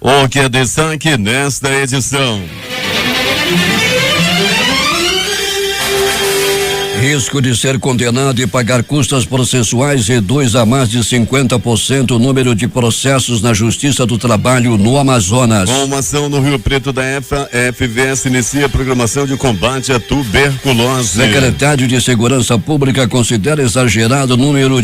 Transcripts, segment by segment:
O que é destaque nesta edição? Risco de ser condenado e pagar custas processuais reduz a mais de 50% o número de processos na Justiça do Trabalho no Amazonas. Com uma ação no Rio Preto da FVS inicia a programação de combate à tuberculose. Secretário de Segurança Pública considera exagerado o número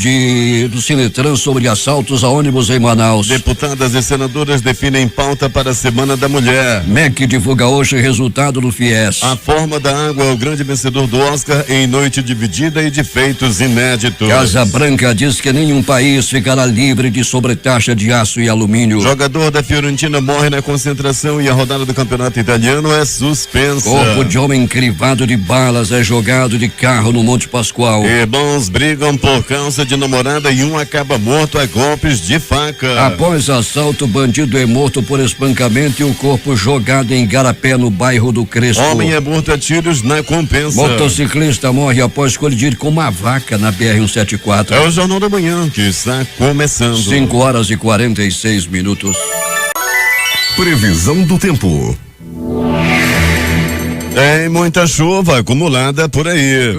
do Cinetrans sobre assaltos a ônibus em Manaus. Deputadas e senadoras definem pauta para a Semana da Mulher. MEC divulga hoje resultado do FIES. A Forma da Água é o grande vencedor do Oscar em noite dividida e de feitos inéditos. Casa Branca diz que nenhum país ficará livre de sobretaxa de aço e alumínio. Jogador da Fiorentina morre na concentração e a rodada do campeonato italiano é suspensa. Corpo de homem crivado de balas é jogado de carro no Monte Pascoal. Irmãos brigam por causa de namorada e um acaba morto a golpes de faca. Após assalto, bandido é morto por espancamento e o corpo jogado em Garapé, no bairro do Crespo. Homem é morto a tiros na Compensa. Motociclista morre após colidir com uma vaca na BR-174. É o Jornal da Manhã que está começando. 5h46. Previsão do tempo. Tem muita chuva acumulada por aí.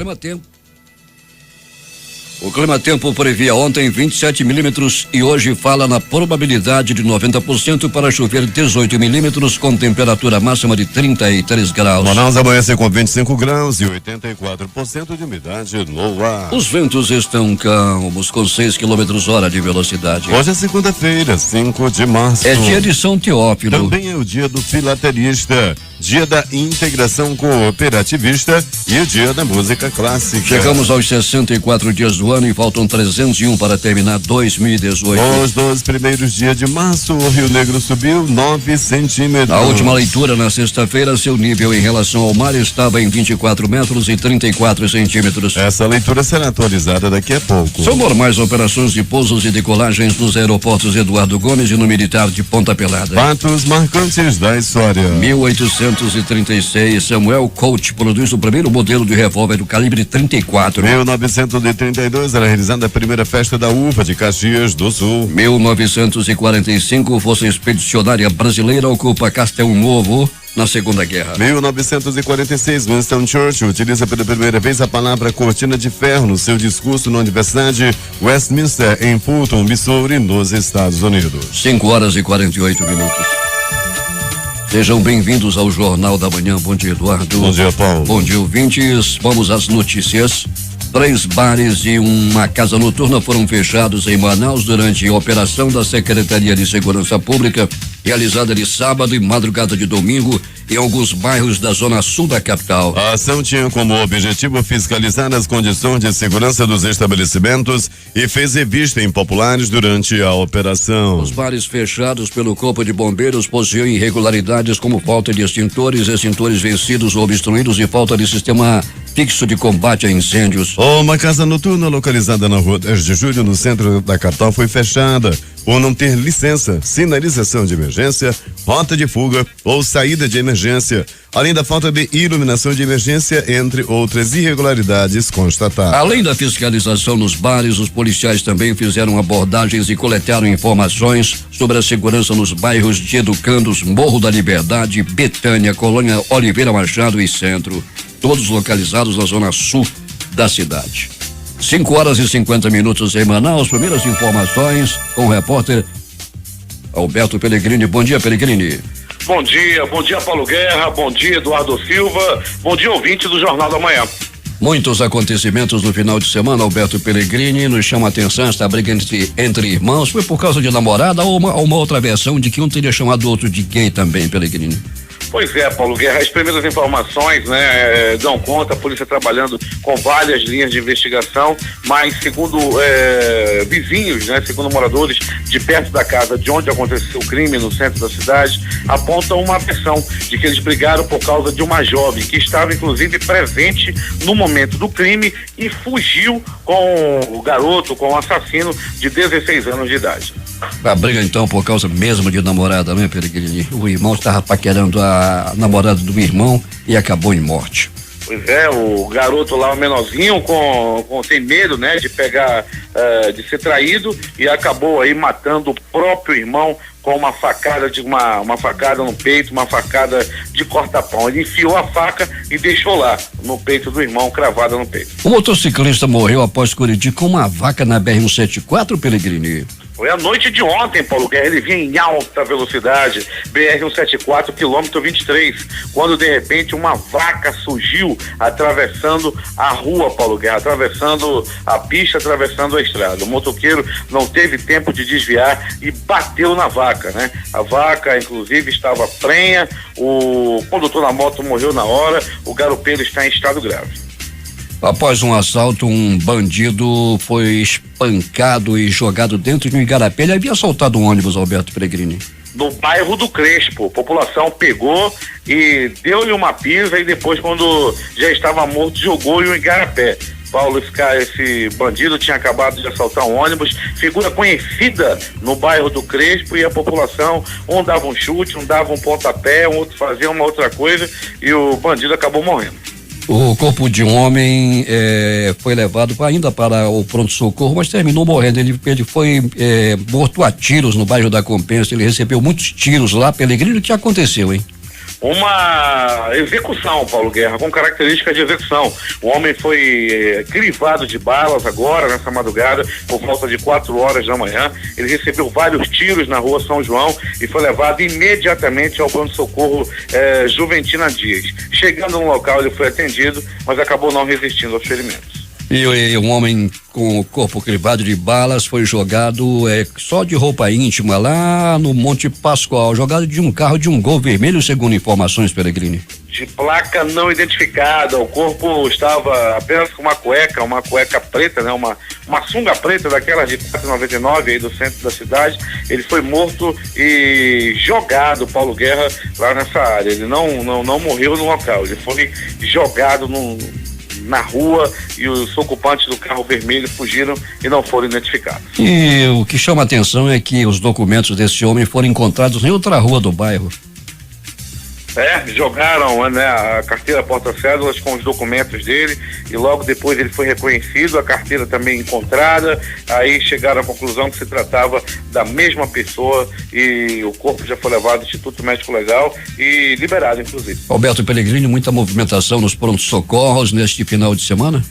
O Climatempo previa ontem 27 milímetros e hoje fala na probabilidade de 90% para chover 18 milímetros com temperatura máxima de 33 graus. Manaus amanhece com 25 graus e 84% de umidade no ar. Os ventos estão calmos com 6 km/h de velocidade. Hoje é segunda-feira, 5 de março. É dia de São Teófilo. Também é o dia do filatelista, dia da integração cooperativista e o dia da música clássica. Chegamos aos 64 dias do ano e faltam 301 para terminar 2018. Os 12 primeiros dias de março, o Rio Negro subiu 9 centímetros. A última leitura na sexta-feira, seu nível em relação ao mar estava em 24 metros e 34 centímetros. Essa leitura será atualizada daqui a pouco. São normais operações de pousos e decolagens nos aeroportos Eduardo Gomes e no Militar de Ponta Pelada. Fatos marcantes da história. 1836, Samuel Colt produz o primeiro modelo de revólver do calibre 34. 1932 era realizada a primeira festa da uva de Caxias do Sul. 1945, Força Expedicionária Brasileira ocupa Castel Novo na Segunda Guerra. 1946, Winston Churchill utiliza pela primeira vez a palavra cortina de ferro no seu discurso na Universidade Westminster, em Fulton, Missouri, nos Estados Unidos. 5h48. Sejam bem-vindos ao Jornal da Manhã. Bom dia, Eduardo. Bom dia, Paulo. Bom dia, ouvintes. Vamos às notícias. 3 bares e uma casa noturna foram fechados em Manaus durante a operação da Secretaria de Segurança Pública, realizada de sábado e madrugada de domingo em alguns bairros da zona sul da capital. A ação tinha como objetivo fiscalizar as condições de segurança dos estabelecimentos e fez revista em populares durante a operação. Os bares fechados pelo Corpo de Bombeiros possuíam irregularidades como falta de extintores vencidos ou obstruídos e falta de sistema fixo de combate a incêndios. Uma casa noturna localizada na rua 10 de julho, no centro da capital, foi fechada por não ter licença, sinalização de emergência, rota de fuga ou saída de emergência, além da falta de iluminação de emergência, entre outras irregularidades constatadas. Além da fiscalização nos bares, os policiais também fizeram abordagens e coletaram informações sobre a segurança nos bairros de Educandos, Morro da Liberdade, Betânia, Colônia Oliveira Machado e Centro, todos localizados na zona sul da cidade. 5h50 em Manaus. Primeiras informações com o repórter Alberto Pellegrini. Bom dia, Pellegrini. Bom dia Paulo Guerra, bom dia Eduardo Silva, bom dia ouvinte do Jornal da Manhã. Muitos acontecimentos no final de semana, Alberto Pellegrini. Nos chama a atenção esta briga entre irmãos. Foi por causa de namorada ou uma outra versão de que um teria chamado o outro de gay também, Pellegrini? Pois é, Paulo Guerra, as primeiras informações, dão conta, a polícia trabalhando com várias linhas de investigação, mas segundo vizinhos, segundo moradores de perto da casa de onde aconteceu o crime, no centro da cidade, apontam uma versão de que eles brigaram por causa de uma jovem que estava inclusive presente no momento do crime e fugiu com o garoto, com o assassino de 16 anos de idade. A briga então por causa mesmo de namorada, né, Pellegrini? O irmão estava paquerando a namorada do irmão e acabou em morte. Pois é, o garoto lá, o menorzinho, tem medo, né, de pegar, de ser traído, e acabou aí matando o próprio irmão com uma facada uma facada no peito, uma facada de corta-pão. Ele enfiou a faca e deixou lá no peito do irmão, cravada no peito. O motociclista morreu após colidir com uma vaca na BR-174, Pelegrini. Foi a noite de ontem, Paulo Guerra. Ele vinha em alta velocidade, BR-174, quilômetro 23, quando de repente uma vaca surgiu atravessando a rua, Paulo Guerra, atravessando a pista, atravessando a estrada. O motoqueiro não teve tempo de desviar e bateu na vaca, né? A vaca, inclusive, estava prenha, o condutor da moto morreu na hora, o garupeiro está em estado grave. Após um assalto, um bandido foi espancado e jogado dentro de um igarapé. Ele havia assaltado um ônibus, Alberto Pelegrini. No bairro do Crespo, a população pegou e deu-lhe uma pisa, e depois, quando já estava morto, jogou-lhe um igarapé. Paulo, esse bandido tinha acabado de assaltar um ônibus, figura conhecida no bairro do Crespo, e a população, um dava um chute, um dava um pontapé, um outro fazia uma outra coisa, e o bandido acabou morrendo. O corpo de um homem foi levado ainda para o pronto-socorro, mas terminou morrendo. Ele foi morto a tiros no bairro da Compensa. Ele recebeu muitos tiros lá. Pelegrini, o que aconteceu, hein? Uma execução, Paulo Guerra, com característica de execução. O homem foi crivado de balas agora, nessa madrugada, por volta de 4 horas da manhã. Ele recebeu vários tiros na rua São João e foi levado imediatamente ao pronto-socorro Juventina Dias. Chegando no local, ele foi atendido, mas acabou não resistindo aos ferimentos. E um homem com o corpo crivado de balas foi jogado só de roupa íntima lá no Monte Pascoal, jogado de um carro de um Gol vermelho, segundo informações, Pelegrini. De placa não identificada, o corpo estava apenas com uma cueca preta, né? Uma sunga preta daquelas de 4,99 aí do centro da cidade. Ele foi morto e jogado, Paulo Guerra, lá nessa área. Ele não morreu no local, ele foi jogado na rua, e os ocupantes do carro vermelho fugiram e não foram identificados. E o que chama a atenção é que os documentos desse homem foram encontrados em outra rua do bairro. Jogaram, né, a carteira porta-cédulas com os documentos dele, e logo depois ele foi reconhecido, a carteira também encontrada. Aí chegaram à conclusão que se tratava da mesma pessoa, e o corpo já foi levado ao Instituto Médico Legal e liberado, inclusive. Alberto Pelegrini, muita movimentação nos prontos-socorros neste final de semana?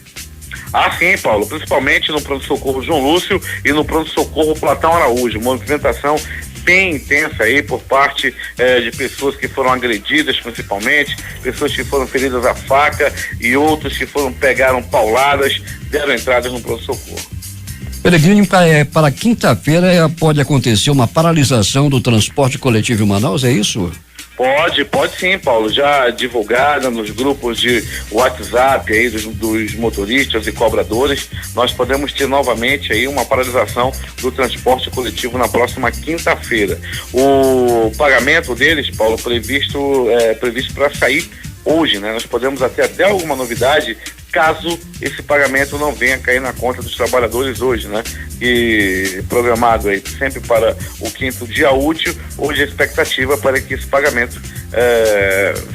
Ah, sim, Paulo, principalmente no pronto-socorro João Lúcio e no pronto-socorro Platão Araújo. Movimentação bem intensa aí por parte de pessoas que foram agredidas, principalmente, pessoas que foram feridas à faca, e outros que pegaram pauladas, deram entradas no pronto-socorro. Pelegrini, para quinta-feira pode acontecer uma paralisação do transporte coletivo em Manaus, é isso? Pode sim, Paulo, já divulgada nos grupos de WhatsApp aí dos motoristas e cobradores. Nós podemos ter novamente aí uma paralisação do transporte coletivo na próxima quinta-feira. O pagamento deles, Paulo, previsto para sair hoje, né? Nós podemos até alguma novidade caso esse pagamento não venha cair na conta dos trabalhadores hoje, né? E programado aí sempre para o quinto dia útil, hoje a expectativa para que esse pagamento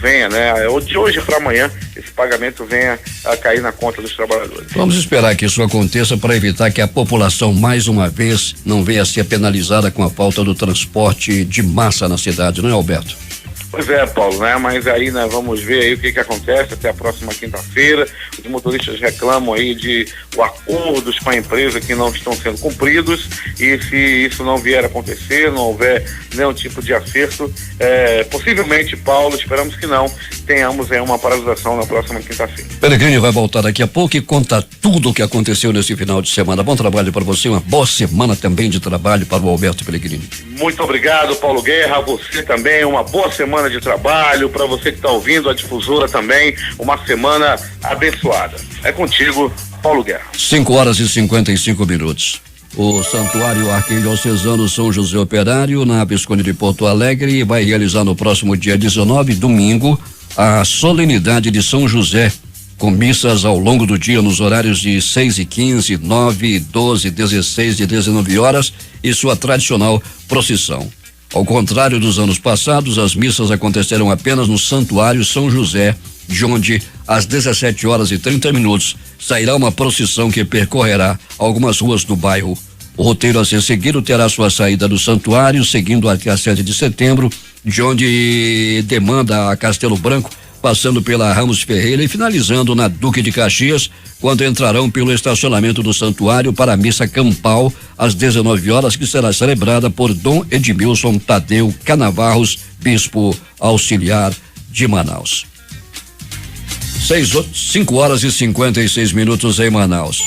venha, né? Ou de hoje para amanhã, esse pagamento venha a cair na conta dos trabalhadores. Vamos esperar que isso aconteça para evitar que a população, mais uma vez, não venha a ser penalizada com a falta do transporte de massa na cidade, não é, Alberto? Pois é, Paulo, né? Mas aí, né, vamos ver aí o que acontece até a próxima quinta-feira. Os motoristas reclamam aí de acordos com a empresa que não estão sendo cumpridos, e se isso não vier a acontecer, não houver nenhum tipo de acerto, possivelmente, Paulo, esperamos que não, tenhamos aí uma paralisação na próxima quinta-feira. Pelegrini vai voltar daqui a pouco e conta tudo o que aconteceu nesse final de semana. Bom trabalho para você, uma boa semana também de trabalho para o Alberto Pelegrini. Muito obrigado, Paulo Guerra, você também, uma boa semana de trabalho, para você que está ouvindo a difusora também, uma semana abençoada. É contigo, Paulo Guerra. 5:55. O Santuário Arquidiocesano São José Operário, na Visconde de Porto Alegre, vai realizar no próximo dia 19, domingo, a solenidade de São José, com missas ao longo do dia nos horários de 6:15, 9, 12, 16 e 19 horas e sua tradicional procissão. Ao contrário dos anos passados, as missas acontecerão apenas no Santuário São José, de onde às 17h30 sairá uma procissão que percorrerá algumas ruas do bairro. O roteiro a ser seguido terá sua saída do santuário, seguindo até a 7 de setembro, de onde demanda a Castelo Branco, passando pela Ramos Ferreira e finalizando na Duque de Caxias, quando entrarão pelo estacionamento do santuário para a missa campal às 19h, que será celebrada por Dom Edmilson Tadeu Canavarros, bispo auxiliar de Manaus. 5h56 em Manaus.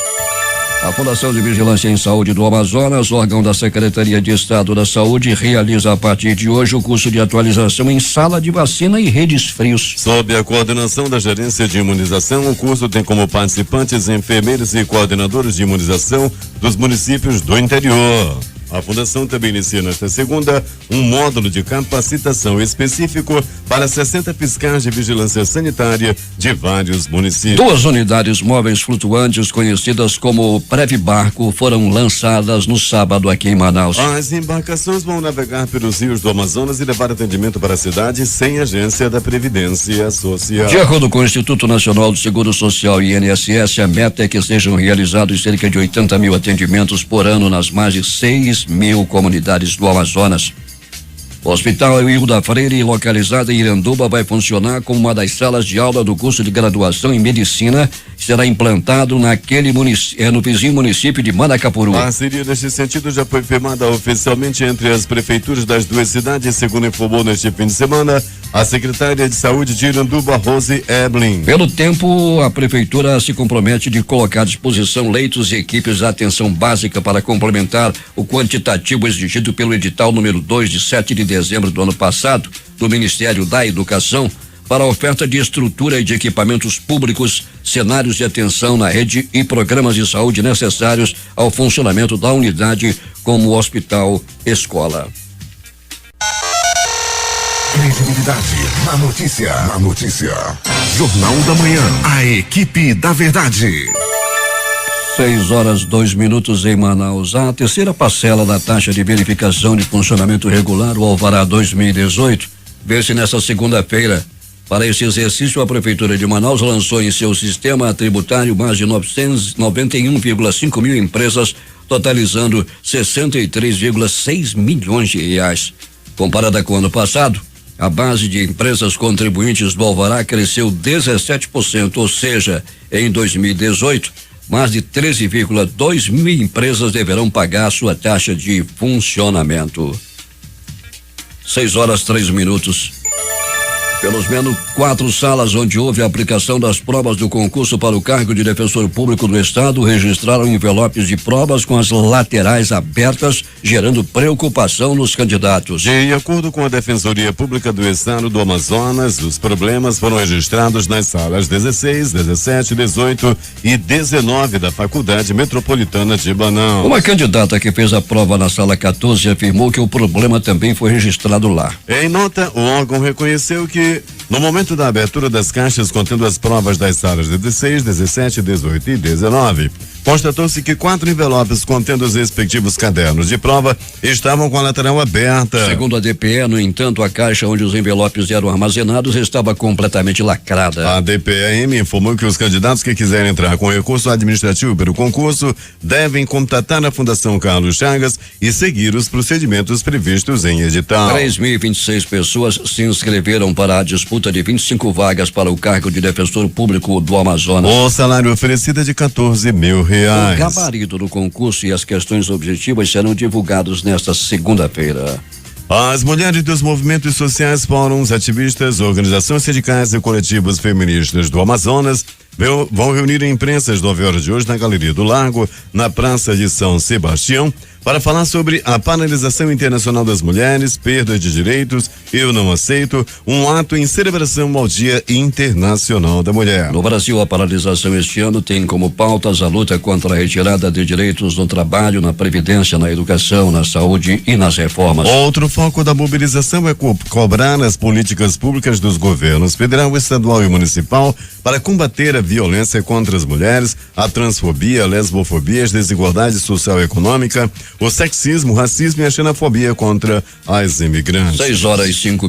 A Fundação de Vigilância em Saúde do Amazonas, órgão da Secretaria de Estado da Saúde, realiza a partir de hoje o curso de atualização em sala de vacina e redes frios. Sob a coordenação da Gerência de Imunização, o curso tem como participantes enfermeiros e coordenadores de imunização dos municípios do interior. A Fundação também inicia nesta segunda um módulo de capacitação específico para 60 fiscais de vigilância sanitária de vários municípios. 2 unidades móveis flutuantes, conhecidas como Previbarco, foram lançadas no sábado aqui em Manaus. As embarcações vão navegar pelos rios do Amazonas e levar atendimento para a cidade sem agência da Previdência Social. De acordo com o Instituto Nacional do Seguro Social e INSS, a meta é que sejam realizados cerca de 80 mil atendimentos por ano nas mais de 6 mil comunidades do Amazonas. O Hospital Hilda Freire, localizado em Iranduba, vai funcionar como uma das salas de aula do curso de graduação em medicina, que será implantado no vizinho município de Manacapuru. A parceria neste sentido já foi firmada oficialmente entre as prefeituras das duas cidades, segundo informou neste fim de semana a secretária de Saúde de Iranduba, Rose Eblin. Pelo tempo, a prefeitura se compromete de colocar à disposição leitos e equipes de atenção básica para complementar o quantitativo exigido pelo edital número 2 de 7 de dezembro do ano passado do Ministério da Educação para a oferta de estrutura e de equipamentos públicos, cenários de atenção na rede e programas de saúde necessários ao funcionamento da unidade como hospital escola. Credibilidade na notícia. Jornal da Manhã. A equipe da verdade. 6h02 em Manaus. A terceira parcela da taxa de verificação de funcionamento regular, o Alvará 2018, vence nesta segunda-feira. Para esse exercício, a Prefeitura de Manaus lançou em seu sistema tributário mais de 991,5 mil empresas, totalizando 63,6 milhões de reais. Comparada com o ano passado, a base de empresas contribuintes do Alvará cresceu 17%, ou seja, em 2018, mais de 13,2 mil empresas deverão pagar sua taxa de funcionamento. 6h03. Pelos menos 4 salas onde houve a aplicação das provas do concurso para o cargo de defensor público do Estado registraram envelopes de provas com as laterais abertas, gerando preocupação nos candidatos. De acordo com a Defensoria Pública do Estado do Amazonas, os problemas foram registrados nas salas 16, 17, 18 e 19 da Faculdade Metropolitana de Manaus. Uma candidata que fez a prova na sala 14 afirmou que o problema também foi registrado lá. Em nota, o órgão reconheceu que no momento da abertura das caixas contendo as provas das salas 16, 17, 18 e 19, constatou-se que 4 envelopes contendo os respectivos cadernos de prova estavam com a lateral aberta. Segundo a DPE, no entanto, a caixa onde os envelopes eram armazenados estava completamente lacrada. A DPM informou que os candidatos que quiserem entrar com recurso administrativo pelo concurso devem contatar a Fundação Carlos Chagas e seguir os procedimentos previstos em edital. 3.026 pessoas se inscreveram para a disputa de 25 vagas para o cargo de defensor público do Amazonas. O salário oferecido é de 14 mil reais. O gabarito do concurso e as questões objetivas serão divulgados nesta segunda-feira. As mulheres dos movimentos sociais, fóruns, ativistas, organizações sindicais e coletivos feministas do Amazonas vão reunir a imprensa às 9h de hoje na Galeria do Largo, na Praça de São Sebastião, para falar sobre a Paralisação Internacional das Mulheres, perda de direitos, eu não aceito, um ato em celebração ao Dia Internacional da Mulher. No Brasil, a paralisação este ano tem como pautas a luta contra a retirada de direitos no trabalho, na previdência, na educação, na saúde e nas reformas. Outro foco da mobilização é cobrar as políticas públicas dos governos federal, estadual e municipal para combater a violência contra as mulheres, a transfobia, a lesbofobia, a desigualdade social e econômica, o sexismo, o racismo e a xenofobia contra as imigrantes. 6h05.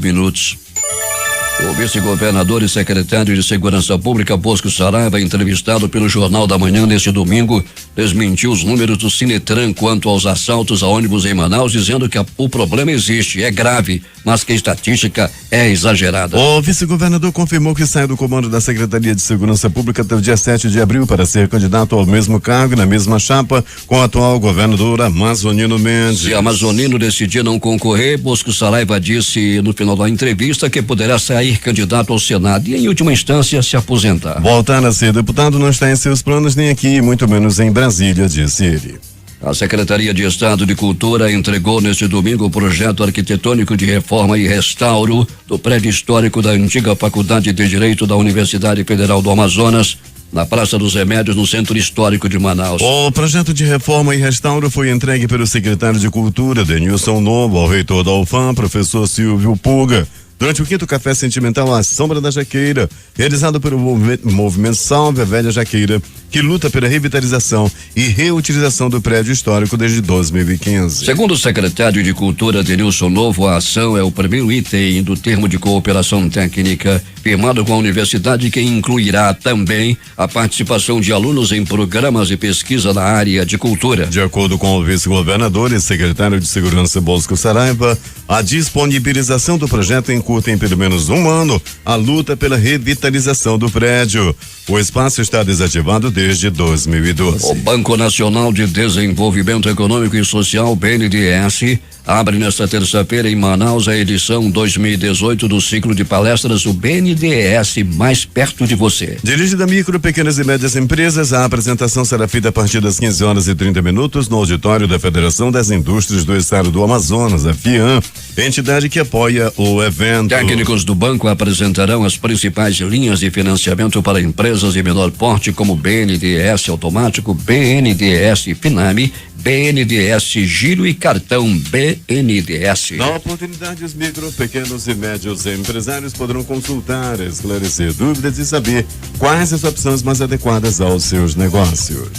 O vice-governador e secretário de Segurança Pública, Bosco Saraiva, entrevistado pelo Jornal da Manhã neste domingo, desmentiu os números do Sinetran quanto aos assaltos a ônibus em Manaus, dizendo que o problema existe, é grave, mas que a estatística é exagerada. O vice-governador confirmou que sai do comando da Secretaria de Segurança Pública até o dia 7 de abril para ser candidato ao mesmo cargo e na mesma chapa com o atual governador Amazonino Mendes. Se Amazonino decidir não concorrer, Bosco Saraiva disse no final da entrevista que poderá sair candidato ao Senado e, em última instância, se aposentar. Voltar a ser deputado não está em seus planos nem aqui, muito menos em Brasília, disse ele. A Secretaria de Estado de Cultura entregou neste domingo o projeto arquitetônico de reforma e restauro do prédio histórico da antiga Faculdade de Direito da Universidade Federal do Amazonas, na Praça dos Remédios, no Centro Histórico de Manaus. O projeto de reforma e restauro foi entregue pelo secretário de Cultura, Denilson Novo, ao reitor da UFAM, professor Silvio Puga, durante o 5º Café Sentimental à Sombra da Jaqueira, realizado pelo movimento Salve a Velha Jaqueira, que luta pela revitalização e reutilização do prédio histórico desde 2015. Segundo o secretário de Cultura, Denilson Novo, a ação é o primeiro item do termo de cooperação técnica firmado com a universidade, que incluirá também a participação de alunos em programas de pesquisa na área de cultura. De acordo com o vice-governador e secretário de Segurança Bosco Saraiva, a disponibilização do projeto encurta em pelo menos um ano a luta pela revitalização do prédio. O espaço está desativado desde 2012. O Banco Nacional de Desenvolvimento Econômico e Social, BNDES, abre nesta terça-feira em Manaus a edição 2018 do ciclo de palestras do BNDES Mais Perto de Você. Dirigida a micro, pequenas e médias empresas, a apresentação será feita a partir das 15h30 no auditório da Federação das Indústrias do Estado do Amazonas, a FIAM, entidade que apoia o evento. Técnicos do banco apresentarão as principais linhas de financiamento para empresas de menor porte, como BNDES Automático, BNDES Finame, BNDES Giro e Cartão BNDES. Na oportunidade, os micro, pequenos e médios empresários poderão consultar, esclarecer dúvidas e saber quais as opções mais adequadas aos seus negócios.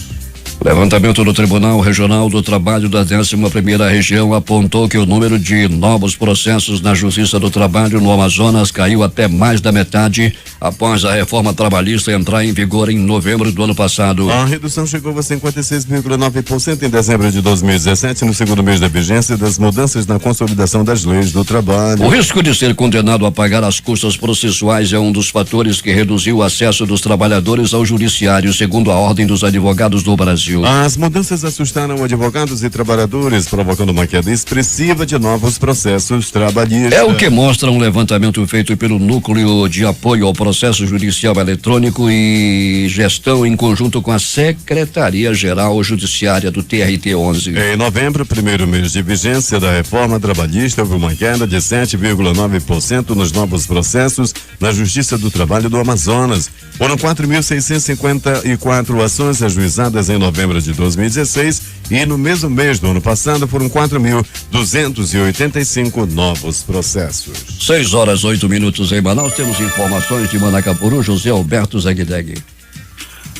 Levantamento do Tribunal Regional do Trabalho da 11ª Região apontou que o número de novos processos na Justiça do Trabalho no Amazonas caiu até mais da metade após a reforma trabalhista entrar em vigor em novembro do ano passado. A redução chegou a 56,9% em dezembro de 2017, no segundo mês da vigência das mudanças na consolidação das leis do trabalho. O risco de ser condenado a pagar as custas processuais é um dos fatores que reduziu o acesso dos trabalhadores ao judiciário, segundo a Ordem dos Advogados do Brasil. As mudanças assustaram advogados e trabalhadores, provocando uma queda expressiva de novos processos trabalhistas. É o que mostra um levantamento feito pelo Núcleo de Apoio ao Processo Judicial Eletrônico e Gestão, em conjunto com a Secretaria-Geral Judiciária do TRT-11. Em novembro, primeiro mês de vigência da reforma trabalhista, houve uma queda de 7,9% nos novos processos na Justiça do Trabalho do Amazonas. Foram 4.654 ações ajuizadas em novembro de 2016 e no mesmo mês do ano passado foram 4.285 novos processos. 6h08 em Manaus. Temos informações de Manacapuru, José Alberto Zegdeg.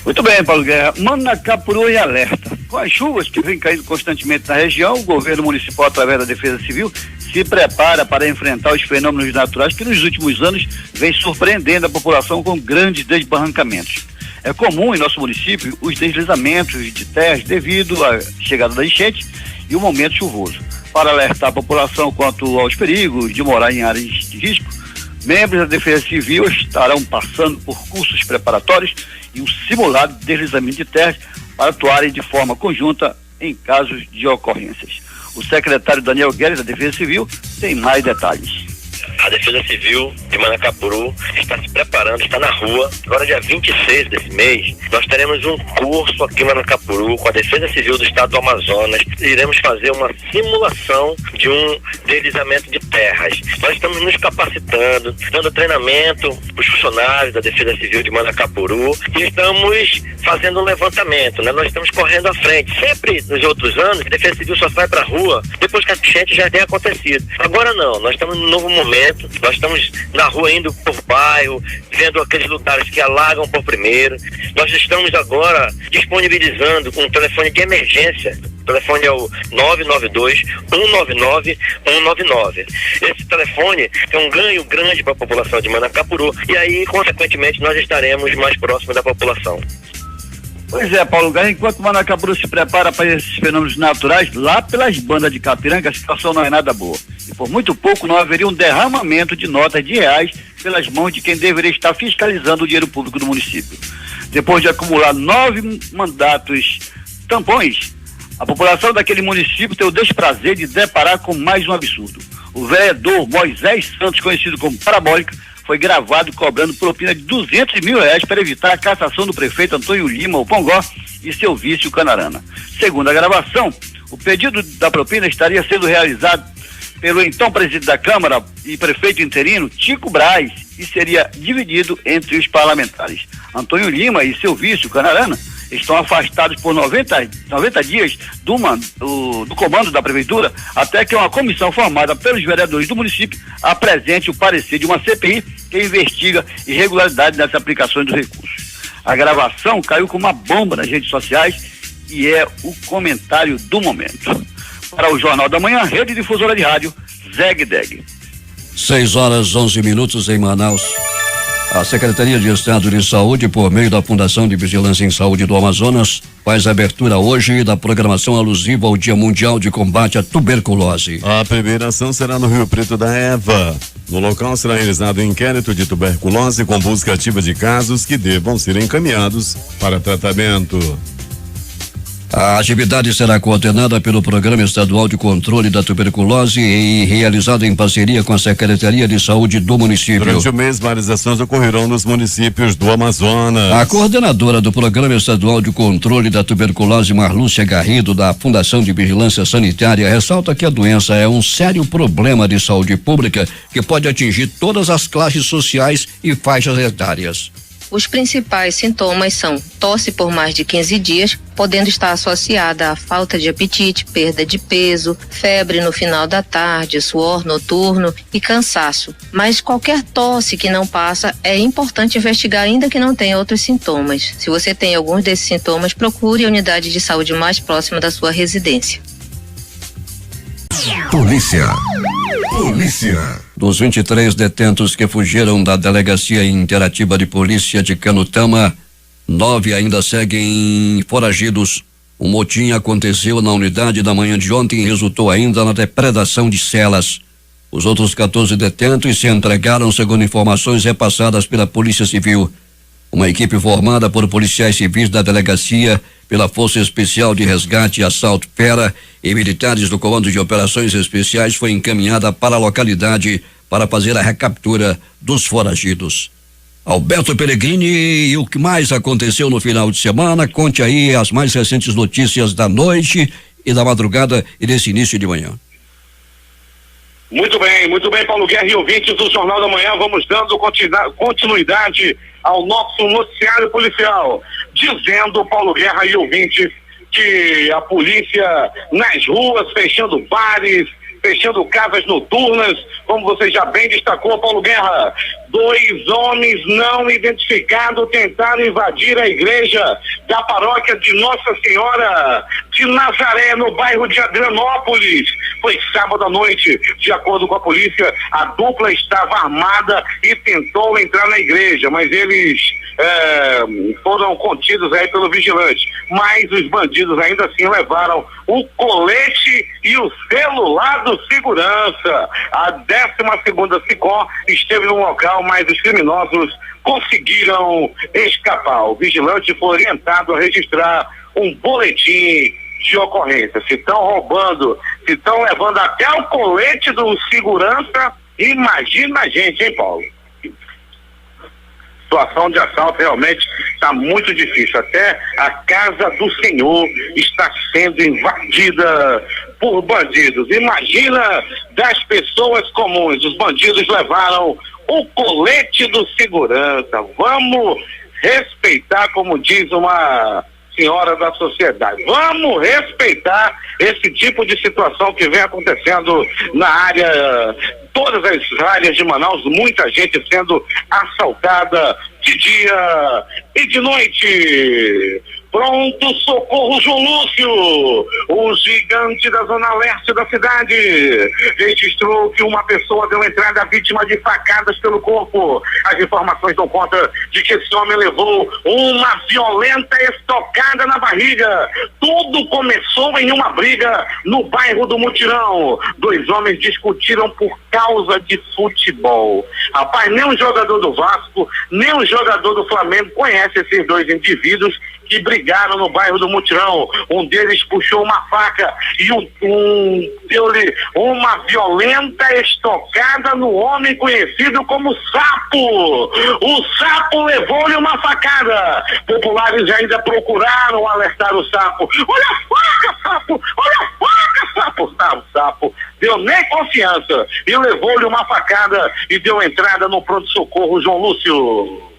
Muito bem, Paulo Guerra. Manacapuru em alerta. Com as chuvas que vêm caindo constantemente na região, o governo municipal, através da Defesa Civil, se prepara para enfrentar os fenômenos naturais que nos últimos anos vem surpreendendo a população com grandes desbarrancamentos. É comum em nosso município os deslizamentos de terras devido à chegada da enchente e o momento chuvoso. Para alertar a população quanto aos perigos de morar em áreas de risco, membros da Defesa Civil estarão passando por cursos preparatórios e um simulado de deslizamento de terras para atuarem de forma conjunta em casos de ocorrências. O secretário Daniel Guedes, da Defesa Civil, tem mais detalhes. A Defesa Civil de Manacapuru está se preparando, está na rua. Agora, dia 26 desse mês, nós teremos um curso aqui em Manacapuru com a Defesa Civil do Estado do Amazonas. Iremos fazer uma simulação de um deslizamento de terras. Nós estamos nos capacitando, dando treinamento para os funcionários da Defesa Civil de Manacapuru e estamos fazendo um levantamento, né? Nós estamos correndo à frente. Sempre nos outros anos, a Defesa Civil só sai para a rua depois que a enchente já tem acontecido. Agora não, nós estamos num novo momento momento. Nós estamos na rua indo por bairro, vendo aqueles lugares que alagam por primeiro. Nós estamos agora disponibilizando um telefone de emergência. O telefone é o 992-199-199. Esse telefone é um ganho grande para a população de Manacapuru e aí, consequentemente, nós estaremos mais próximos da população. Pois é, Paulo Guerra, enquanto Manacapuru se prepara para esses fenômenos naturais, lá pelas bandas de Capiranga a situação não é nada boa. E por muito pouco não haveria um derramamento de notas de reais pelas mãos de quem deveria estar fiscalizando o dinheiro público do município. Depois de acumular 9 mandatos tampões, a população daquele município tem o desprazer de deparar com mais um absurdo. O vereador Moisés Santos, conhecido como Parabólica, foi gravado cobrando propina de R$200 mil para evitar a cassação do prefeito Antônio Lima, o Pongó, e seu vice, o Canarana. Segundo a gravação, o pedido da propina estaria sendo realizado pelo então presidente da Câmara e prefeito interino, Tico Braz, e seria dividido entre os parlamentares. Antônio Lima e seu vice, o Canarana, estão afastados por 90 dias do comando da prefeitura, até que uma comissão formada pelos vereadores do município apresente o parecer de uma CPI que investiga irregularidades nas aplicações dos recursos. A gravação caiu como uma bomba nas redes sociais e é o comentário do momento. Para o Jornal da Manhã, Rede Difusora de Rádio, Zeg Deg. 6h11 em Manaus. A Secretaria de Estado de Saúde, por meio da Fundação de Vigilância em Saúde do Amazonas, faz a abertura hoje da programação alusiva ao Dia Mundial de Combate à Tuberculose. A primeira ação será no Rio Preto da Eva. No local será realizado um inquérito de tuberculose com busca ativa de casos que devam ser encaminhados para tratamento. A atividade será coordenada pelo Programa Estadual de Controle da Tuberculose e realizada em parceria com a Secretaria de Saúde do município. Durante o mês, várias ações ocorrerão nos municípios do Amazonas. A coordenadora do Programa Estadual de Controle da Tuberculose, Marlúcia Garrido, da Fundação de Vigilância Sanitária, ressalta que a doença é um sério problema de saúde pública que pode atingir todas as classes sociais e faixas etárias. Os principais sintomas são tosse por mais de 15 dias, podendo estar associada à falta de apetite, perda de peso, febre no final da tarde, suor noturno e cansaço. Mas qualquer tosse que não passa, é importante investigar ainda que não tenha outros sintomas. Se você tem alguns desses sintomas, procure a unidade de saúde mais próxima da sua residência. Polícia. Dos 23 detentos que fugiram da Delegacia Interativa de Polícia de Canutama, 9 ainda seguem foragidos. O motim aconteceu na unidade da manhã de ontem e resultou ainda na depredação de celas. Os outros 14 detentos se entregaram segundo informações repassadas pela Polícia Civil. Uma equipe formada por policiais civis da delegacia, pela Força Especial de Resgate e Assalto Fera e militares do Comando de Operações Especiais foi encaminhada para a localidade para fazer a recaptura dos foragidos. Alberto Pellegrini, e o que mais aconteceu no final de semana? Conte aí as mais recentes notícias da noite e da madrugada e desse início de manhã. Muito bem, Paulo Guerra e ouvintes do Jornal da Manhã, vamos dando continuidade ao nosso noticiário policial, dizendo, Paulo Guerra e ouvintes, que a polícia nas ruas, fechando bares, fechando casas noturnas, como você já bem destacou, Paulo Guerra, 2 homens não identificados tentaram invadir a igreja da paróquia de Nossa Senhora de Nazaré, no bairro de Adrianópolis. Foi sábado à noite. De acordo com a polícia, a dupla estava armada e tentou entrar na igreja, mas eles foram contidos aí pelo vigilante. Mas os bandidos ainda assim levaram o colete e o celular do segurança. A 12ª SICOM esteve no local, mas os criminosos conseguiram escapar. O vigilante foi orientado a registrar um boletim de ocorrência. Se estão roubando, se estão levando até o colete do segurança, imagina a gente, hein, Paulo? A situação de assalto realmente está muito difícil. Até a casa do senhor está sendo invadida por bandidos. Imagina das pessoas comuns. Os bandidos levaram o colete do segurança. Vamos respeitar, como diz uma senhora da sociedade. Vamos respeitar esse tipo de situação que vem acontecendo na área todas as áreas de Manaus, muita gente sendo assaltada de dia e de noite. Pronto socorro João Lúcio, o gigante da zona leste da cidade, registrou que uma pessoa deu entrada vítima de facadas pelo corpo. As informações dão conta de que esse homem levou uma violenta estocada na barriga. Tudo começou em uma briga no bairro do Mutirão. 2 homens discutiram por causa de futebol. Rapaz, nem um jogador do Vasco, nem um jogador do Flamengo conhece esses 2 indivíduos que brigaram no bairro do Mutirão. Um deles puxou uma faca e deu-lhe uma violenta estocada no homem conhecido como Sapo. O Sapo levou-lhe uma facada. Populares ainda procuraram alertar o Sapo. Olha a faca, Sapo! Olha a faca, Sapo! Sapo deu nem confiança e levou-lhe uma facada e deu entrada no pronto-socorro João Lúcio.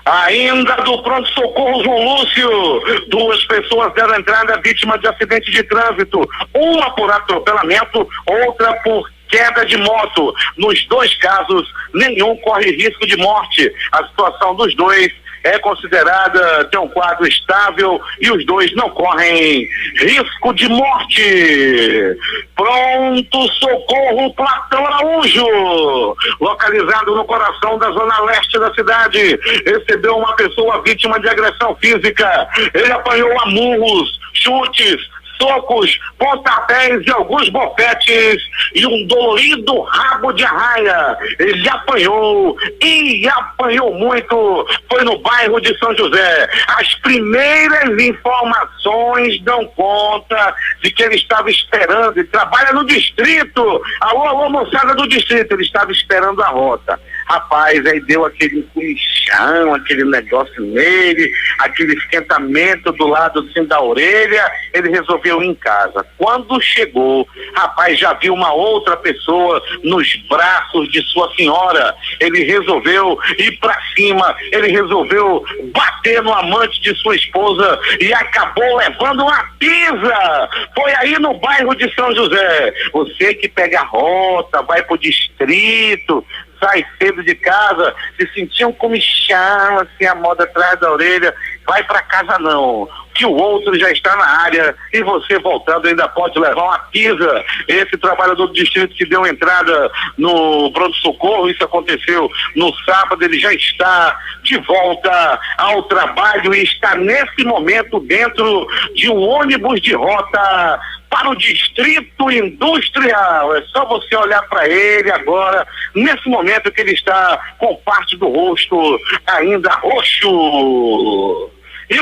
Ainda do pronto-socorro João Lúcio, 2 pessoas deram entrada vítima de acidente de trânsito, uma por atropelamento, outra por queda de moto. Nos 2 casos, nenhum corre risco de morte. A situação dos 2 é considerada ter um quadro estável e os 2 não correm risco de morte. Pronto socorro Platão Araújo, localizado no coração da zona leste da cidade, recebeu uma pessoa vítima de agressão física. Ele apanhou a murros, chutes, socos, pontapés e alguns bofetes e um dolorido rabo de arraia. Ele apanhou e apanhou muito. Foi no bairro de São José. As primeiras informações dão conta de que ele estava esperando, ele trabalha no distrito. Alô, moçada do distrito, ele estava esperando a rota. Rapaz, aí deu aquele comichão, aquele negócio nele, aquele esquentamento do lado assim da orelha. Ele resolveu ir em casa. Quando chegou, rapaz, já viu uma outra pessoa nos braços de sua senhora. Ele resolveu ir pra cima, ele resolveu bater no amante de sua esposa e acabou levando uma pisa. Foi aí no bairro de São José. Você que pega a rota, vai pro distrito, sai cedo de casa, se sentia um comichão, assim, a moda atrás da orelha, vai pra casa não, que o outro já está na área e você voltando ainda pode levar uma pisa. Esse trabalhador do distrito que deu entrada no pronto-socorro, isso aconteceu no sábado, ele já está de volta ao trabalho e está nesse momento dentro de um ônibus de rota para o Distrito Industrial. É só você olhar para ele agora, nesse momento que ele está com parte do rosto ainda roxo. E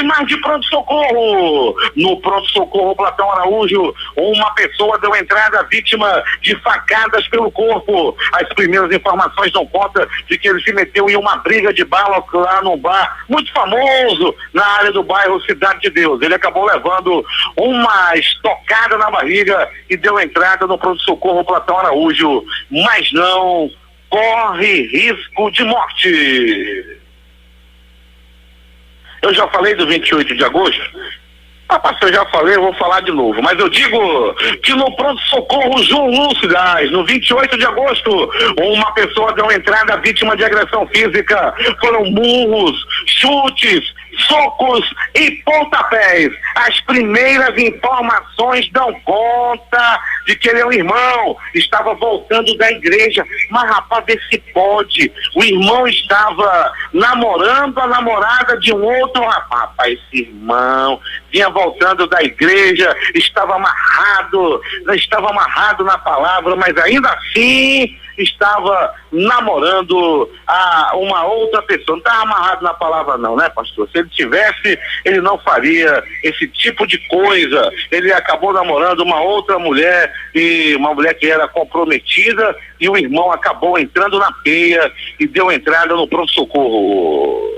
mais de pronto-socorro. No pronto-socorro Platão Araújo, uma pessoa deu entrada vítima de facadas pelo corpo. As primeiras informações dão conta de que ele se meteu em uma briga de bala lá num bar muito famoso na área do bairro Cidade de Deus. Ele acabou levando uma estocada na barriga e deu entrada no pronto-socorro Platão Araújo, mas não corre risco de morte. Eu já falei do 28 de agosto? Se eu já falei, eu vou falar de novo. Mas eu digo que no pronto-socorro João Lúcio, no 28 de agosto, uma pessoa deu entrada vítima de agressão física. Foram murros, chutes, socos e pontapés. As primeiras informações dão conta de que ele é um irmão, estava voltando da igreja, mas rapaz, vê se pode, o irmão estava namorando a namorada de um outro rapaz, esse irmão vinha voltando da igreja, estava amarrado na palavra, mas ainda assim estava namorando uma outra pessoa. Não estava amarrado na palavra não, né, pastor? Se ele tivesse, ele não faria esse tipo de coisa. Ele acabou namorando uma outra mulher, e uma mulher que era comprometida, e o irmão acabou entrando na peia e deu entrada no pronto-socorro.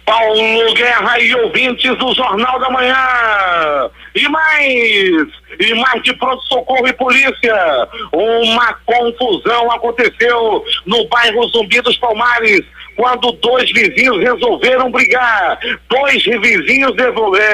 Paulo Guerra e ouvintes do Jornal da Manhã. E mais de pronto-socorro e polícia. Uma confusão aconteceu no bairro Zumbi dos Palmares, quando 2 vizinhos resolveram brigar. 2 vizinhos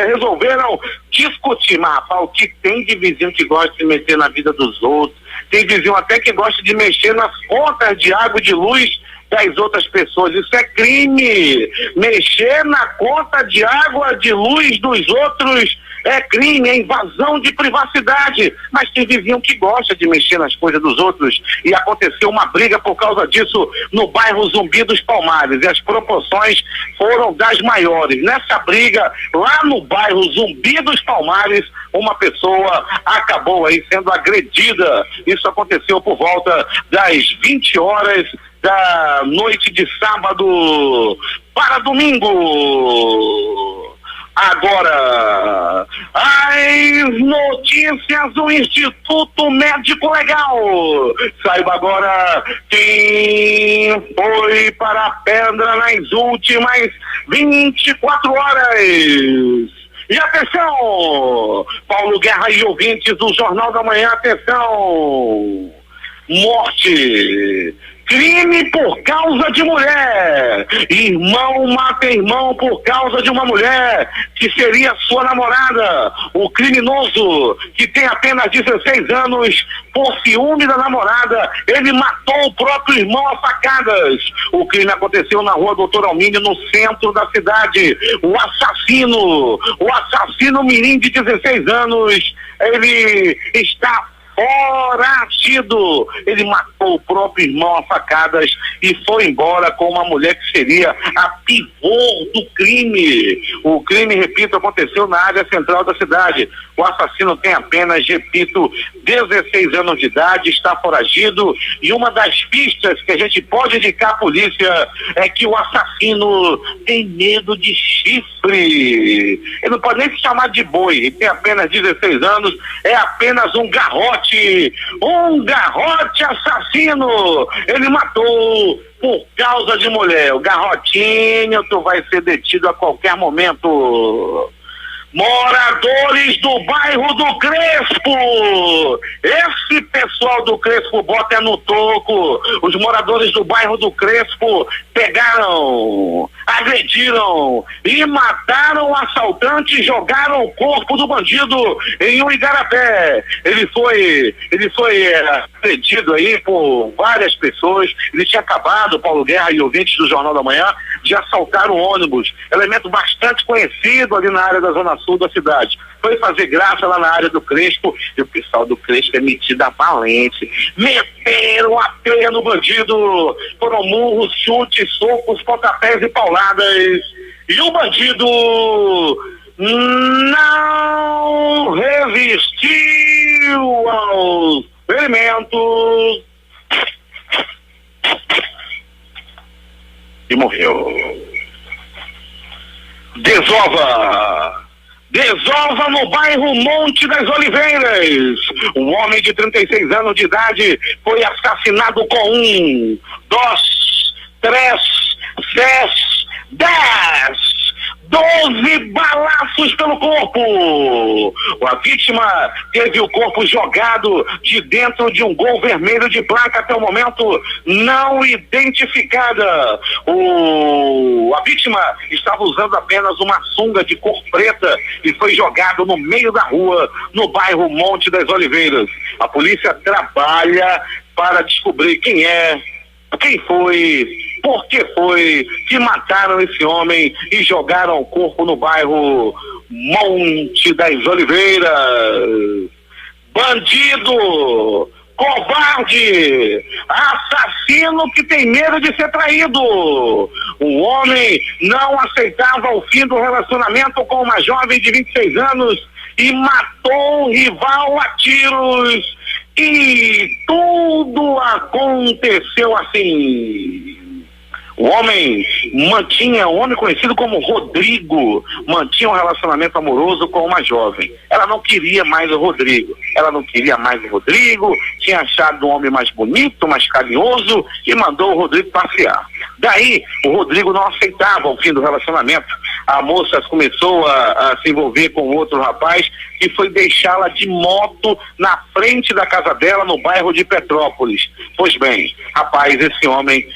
resolveram discutir, mas rapaz, o que tem de vizinho que gosta de mexer na vida dos outros, tem vizinho até que gosta de mexer nas contas de água e de luz das outras pessoas. Isso é crime. Mexer na conta de água, de luz dos outros é crime, é invasão de privacidade. Mas tem vizinho que gosta de mexer nas coisas dos outros, e aconteceu uma briga por causa disso no bairro Zumbi dos Palmares, e as proporções foram das maiores. Nessa briga, lá no bairro Zumbi dos Palmares, uma pessoa acabou aí sendo agredida. Isso aconteceu por volta das 20 horas da noite de sábado para domingo. Agora, as notícias do Instituto Médico Legal. Saiba agora quem foi para a pedra nas últimas 24 horas. E atenção, Paulo Guerra e ouvintes do Jornal da Manhã, atenção. Morte. Crime por causa de mulher. Irmão mata irmão por causa de uma mulher que seria sua namorada. O criminoso, que tem apenas 16 anos, por ciúme da namorada, ele matou o próprio irmão a facadas. O crime aconteceu na rua Doutor Almínio, no centro da cidade. O assassino mirim de 16 anos, ele está foragido. Ele matou o próprio irmão a facadas e foi embora com uma mulher que seria a pivô do crime. O crime, repito, aconteceu na área central da cidade. O assassino tem apenas, repito, 16 anos de idade, está foragido, e uma das pistas que a gente pode indicar à polícia é que o assassino tem medo de chifre. Ele não pode nem se chamar de boi, ele tem apenas 16 anos, é apenas um garrote assassino. Ele matou por causa de mulher. O garrotinho, tu vai ser detido a qualquer momento. Moradores do bairro do Crespo, esse pessoal do Crespo bota no toco. Os moradores do bairro do Crespo pegaram, agrediram e mataram o assaltante e jogaram o corpo do bandido em um igarapé. Ele foi agredido aí por várias pessoas. Ele tinha acabado, Paulo Guerra e ouvintes do Jornal da Manhã, de assaltar um ônibus, elemento bastante conhecido ali na área da Zona Sul da cidade. Foi fazer graça lá na área do Crespo, e o pessoal do Crespo é metido a valente. Meteram a peia no bandido. Foram murros, chutes, socos, pontapés e pauladas. E o bandido não resistiu aos ferimentos e morreu. Desova no bairro Monte das Oliveiras. Um homem de 36 anos de idade foi assassinado com 1, 2, 3, 6, 10, 12 balaços pelo corpo. A vítima teve o corpo jogado de dentro de um Gol vermelho de placa até o momento não identificada. A vítima estava usando apenas uma sunga de cor preta e foi jogado no meio da rua, no bairro Monte das Oliveiras. A polícia trabalha para descobrir quem foi, por que foi que mataram esse homem e jogaram o corpo no bairro Monte das Oliveiras. Bandido, covarde, assassino que tem medo de ser traído. O homem não aceitava o fim do relacionamento com uma jovem de 26 anos e matou um rival a tiros. E tudo aconteceu assim. O homem conhecido como Rodrigo, mantinha um relacionamento amoroso com uma jovem. Ela não queria mais o Rodrigo. Tinha achado um homem mais bonito, mais carinhoso e mandou o Rodrigo passear. Daí, o Rodrigo não aceitava o fim do relacionamento. a moça começou a se envolver com outro rapaz que foi deixá-la de moto na frente da casa dela no bairro de Petrópolis. Pois bem, rapaz, esse homem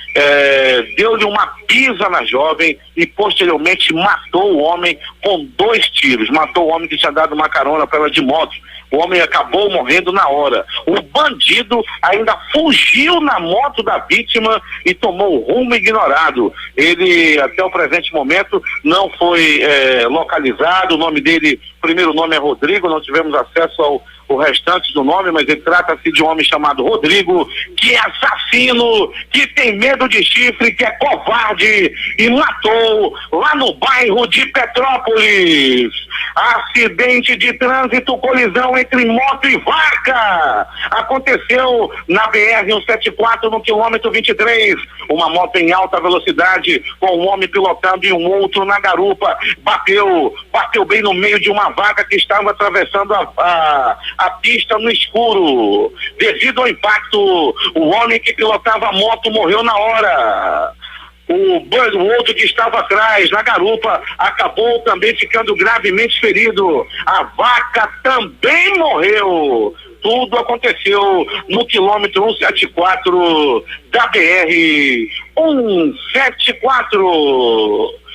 deu-lhe uma pisa na jovem e posteriormente matou o homem com 2 tiros. Matou o homem que tinha dado uma carona para ela de moto. O homem acabou morrendo na hora. O bandido ainda fugiu na moto da vítima e tomou o rumo ignorado. Ele, até o presente momento, não foi localizado. O nome dele, primeiro nome é Rodrigo, não tivemos acesso ao restante do nome, mas ele trata-se de um homem chamado Rodrigo, que é assassino, que tem medo de chifre, que é covarde e matou lá no bairro de Petrópolis. Acidente de trânsito, colisão entre moto e vaca. Aconteceu na BR-174 no quilômetro 23. Uma moto em alta velocidade com um homem pilotando e um outro na garupa. Bateu bem no meio de uma vaca que estava atravessando a pista no escuro. Devido ao impacto, o homem que pilotava a moto morreu na hora. O outro que estava atrás, na garupa, acabou também ficando gravemente ferido. A vaca também morreu. Tudo aconteceu no quilômetro 174 da BR-174.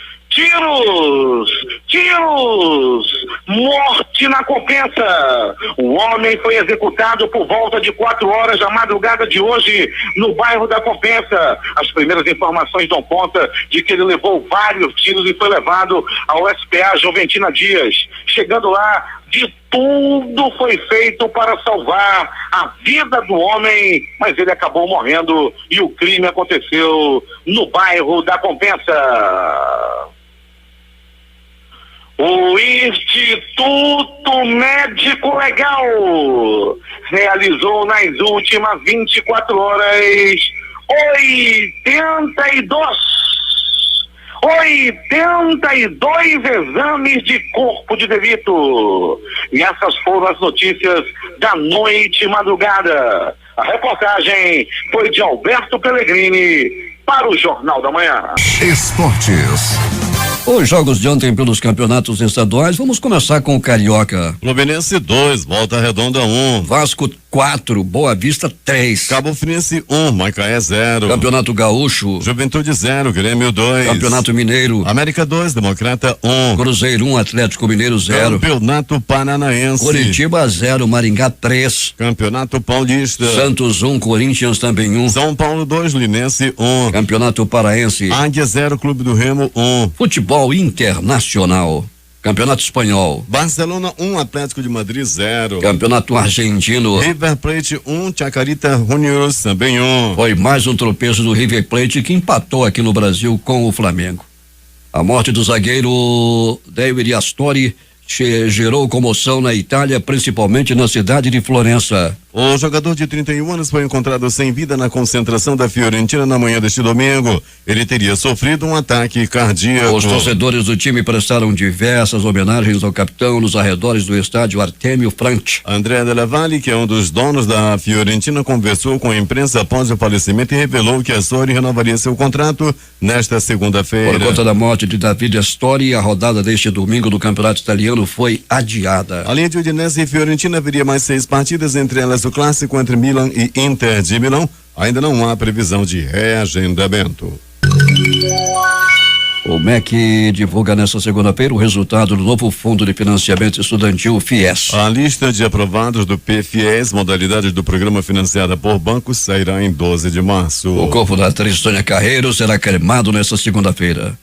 Tiros, morte na Compensa. O homem foi executado por volta de 4 horas da madrugada de hoje no bairro da Compensa. As primeiras informações dão conta de que ele levou vários tiros e foi levado ao SPA Joventina Dias. Chegando lá, de tudo foi feito para salvar a vida do homem, mas ele acabou morrendo e o crime aconteceu no bairro da Compensa. O Instituto Médico Legal realizou nas últimas 24 horas 82 exames de corpo de delito. E essas foram as notícias da noite e madrugada. A reportagem foi de Alberto Pellegrini para o Jornal da Manhã. Esportes. Os jogos de ontem pelos campeonatos estaduais, vamos começar com o Carioca. Fluminense 2, Volta Redonda 1. Vasco 4, Boa Vista 3. Cabo Friense 1, Macaé 0. Campeonato Gaúcho. Juventude 0, Grêmio 2. Campeonato Mineiro. América 2, Democrata 1. Cruzeiro 1, Atlético Mineiro 0. Campeonato Paranaense. Curitiba 0, Maringá 3. Campeonato Paulista. Santos 1, Corinthians também 1. São Paulo 2, Linense 1. Campeonato Paraense. Águia 0, Clube do Remo 1. Futebol Internacional. Campeonato Espanhol. Barcelona 1, Atlético de Madrid 0. Campeonato Argentino. River Plate 1, Chacarita Juniors também 1. Foi mais um tropeço do River Plate que empatou aqui no Brasil com o Flamengo. A morte do zagueiro David Astori gerou comoção na Itália, principalmente na cidade de Florença. O jogador de 31 anos foi encontrado sem vida na concentração da Fiorentina na manhã deste domingo. Ele teria sofrido um ataque cardíaco. Os torcedores do time prestaram diversas homenagens ao capitão nos arredores do estádio Artemio Franchi. André Della Valle, que é um dos donos da Fiorentina, conversou com a imprensa após o falecimento e revelou que Astori renovaria seu contrato nesta segunda-feira. Por conta da morte de David Astori, a rodada deste domingo do Campeonato Italiano foi adiada. Além de Udinese e Fiorentina, haveria mais 6 partidas, entre elas o clássico entre Milan e Inter de Milão. Ainda não há previsão de reagendamento. O MEC divulga nesta segunda-feira o resultado do novo Fundo de Financiamento Estudantil FIES. A lista de aprovados do PFIES, modalidade do programa financiada por bancos, sairá em 12 de março. O corpo da atriz Tônia Carreiro será cremado nesta segunda-feira.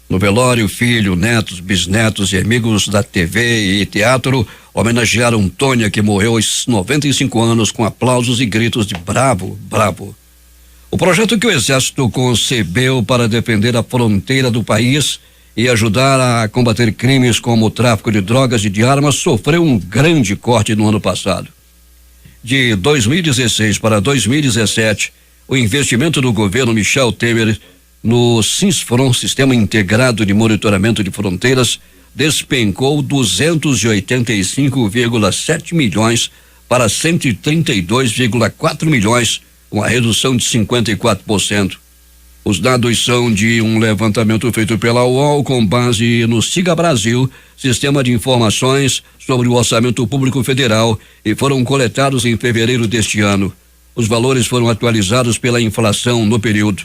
No velório, filho, netos, bisnetos e amigos da TV e teatro homenagearam Tônia, que morreu aos 95 anos, com aplausos e gritos de bravo, bravo. O projeto que o Exército concebeu para defender a fronteira do país e ajudar a combater crimes como o tráfico de drogas e de armas sofreu um grande corte no ano passado. De 2016 para 2017, o investimento do governo Michel Temer no SINSFRON, Sistema Integrado de Monitoramento de Fronteiras, despencou 285,7 milhões para 132,4 milhões, uma redução de 54%. Os dados são de um levantamento feito pela UOL com base no Siga Brasil, Sistema de Informações sobre o Orçamento Público Federal, e foram coletados em fevereiro deste ano. Os valores foram atualizados pela inflação no período.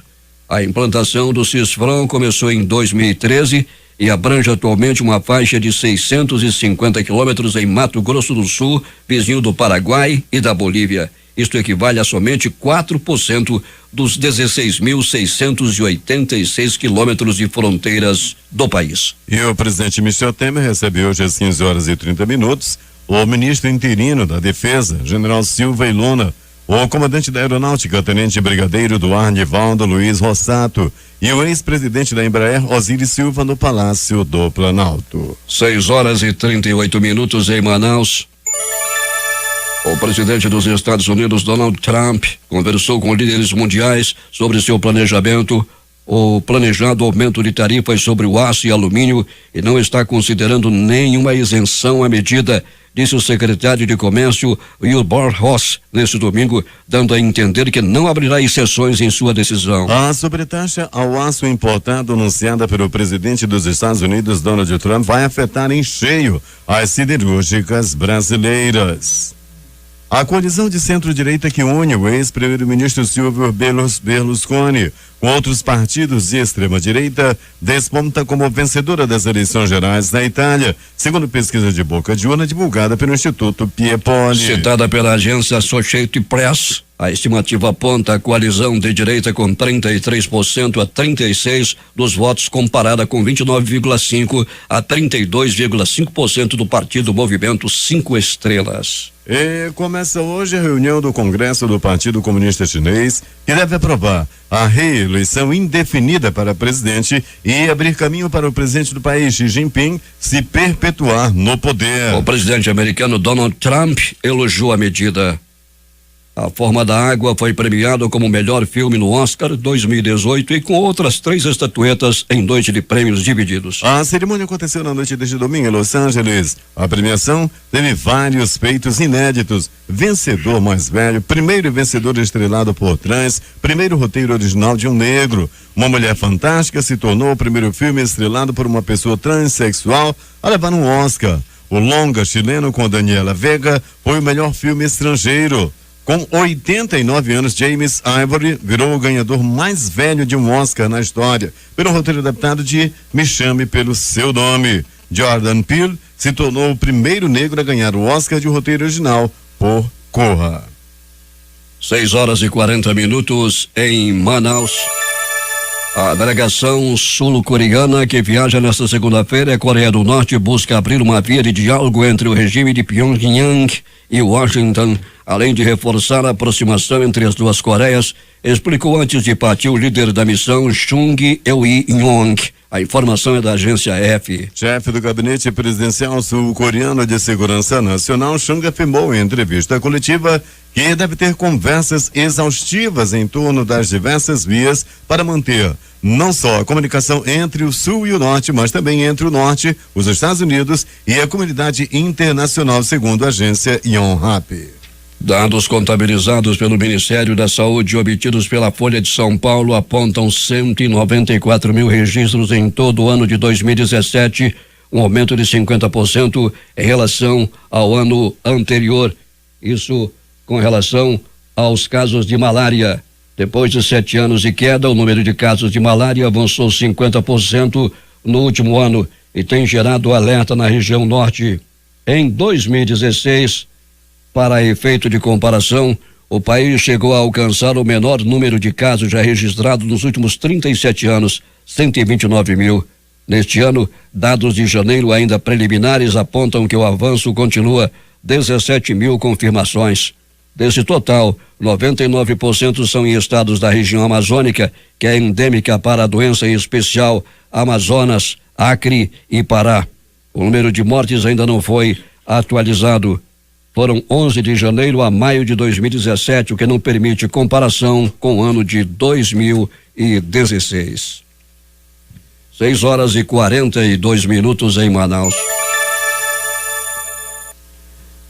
A implantação do Cisfran começou em 2013 e abrange atualmente uma faixa de 650 quilômetros em Mato Grosso do Sul, vizinho do Paraguai e da Bolívia. Isto equivale a somente 4% dos 16.686 quilômetros de fronteiras do país. E o presidente Michel Temer recebeu hoje às 15h30 o ministro interino da Defesa, general Silva Ilona, o comandante da Aeronáutica, tenente brigadeiro Arnivaldo Luiz Rossato, e o ex-presidente da Embraer, Osíris Silva, no Palácio do Planalto. 6h38 em Manaus. O presidente dos Estados Unidos, Donald Trump, conversou com líderes mundiais sobre seu planejamento, o planejado aumento de tarifas sobre o aço e alumínio, e não está considerando nenhuma isenção à medida, disse o secretário de Comércio, Wilbur Ross, neste domingo, dando a entender que não abrirá exceções em sua decisão. A sobretaxa ao aço importado anunciada pelo presidente dos Estados Unidos, Donald Trump, vai afetar em cheio as siderúrgicas brasileiras. A coalizão de centro-direita que une o ex-primeiro-ministro Silvio Berlusconi com outros partidos de extrema-direita desponta como vencedora das eleições gerais na Itália, segundo pesquisa de boca de urna divulgada pelo Instituto Piepoli. Citada pela agência Associated Press, a estimativa aponta a coalizão de direita com 33% a 36% dos votos, comparada com 29,5% a 32,5% do partido Movimento 5 Estrelas. E começa hoje a reunião do Congresso do Partido Comunista Chinês, que deve aprovar a reeleição indefinida para presidente e abrir caminho para o presidente do país, Xi Jinping, se perpetuar no poder. O presidente americano Donald Trump elogiou a medida. A Forma da Água foi premiado como melhor filme no Oscar 2018 e com outras 3 estatuetas em noite de prêmios divididos. A cerimônia aconteceu na noite deste domingo em Los Angeles. A premiação teve vários feitos inéditos. Vencedor mais velho, primeiro vencedor estrelado por trás, primeiro roteiro original de um negro. Uma Mulher Fantástica se tornou o primeiro filme estrelado por uma pessoa transexual a levar um Oscar. O longa chileno com Daniela Vega foi o melhor filme estrangeiro. Com 89 anos, James Ivory virou o ganhador mais velho de um Oscar na história, pelo roteiro adaptado de Me Chame Pelo Seu Nome. Jordan Peele se tornou o primeiro negro a ganhar o Oscar de roteiro original por Corra. 6h40 em Manaus. A delegação sul-coreana que viaja nesta segunda-feira à Coreia do Norte busca abrir uma via de diálogo entre o regime de Pyongyang e Washington, além de reforçar a aproximação entre as duas Coreias, explicou antes de partir o líder da missão, Chung Eui-yong. A informação é da agência F. Chefe do Gabinete Presidencial Sul-Coreano de Segurança Nacional, Chung, afirmou em entrevista coletiva que deve ter conversas exaustivas em torno das diversas vias para manter não só a comunicação entre o Sul e o Norte, mas também entre o Norte, os Estados Unidos e a comunidade internacional, segundo a agência Yonhap. Dados contabilizados pelo Ministério da Saúde obtidos pela Folha de São Paulo apontam 194 mil registros em todo o ano de 2017, um aumento de 50% em relação ao ano anterior. Isso com relação aos casos de malária. Depois de 7 anos de queda, o número de casos de malária avançou 50% no último ano e tem gerado alerta na região norte. Em 2016, para efeito de comparação, o país chegou a alcançar o menor número de casos já registrados nos últimos 37 anos, 129 mil. Neste ano, dados de janeiro ainda preliminares apontam que o avanço continua, 17 mil confirmações. Desse total, 99% são em estados da região amazônica, que é endêmica para a doença, em especial Amazonas, Acre e Pará. O número de mortes ainda não foi atualizado. Foram 11 de janeiro a maio de 2017, o que não permite comparação com o ano de 2016. 6h42 em Manaus.